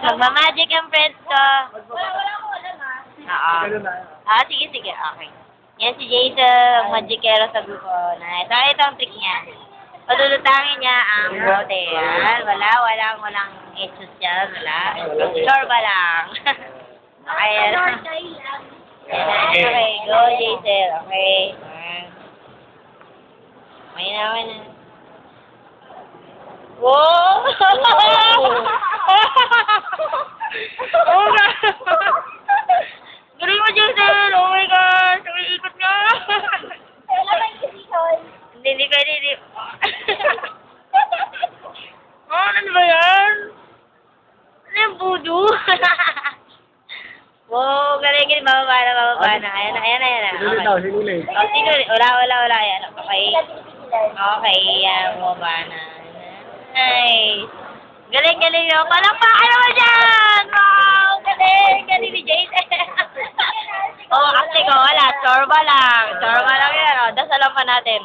Magmamagic ang friends ko. Wala ko na. Oo. Sige, sige. Okay. Yan si Jason, magicero sa grupo. Nice. So, ito ang trick niya. Padulutangin niya ang bote. Yan. Walang issues dyan. Wala. Sure ba lang? Okay. Okay. Go, Jason. Okay. May naman na. Wow! Oh my galing mo, Jason! Oh my gosh! Umiikot nga! Wala ba yung decision? Hindi pwede, hindi. Oh, ano ba yan? Ano yung voodoo? Wow, galing. Bababa na. Ayan na. Sinulit daw, sinulit. Oh, sinulit. Wala. Ayan. Okay. Okay, yan. Bumaba na. Nice. Galing. Oh. Palakpakan naman dyan! Wow, galing ni Jason. Oh, kasi ko, wala. Sorba lang yan. Oh, dasalan pa natin.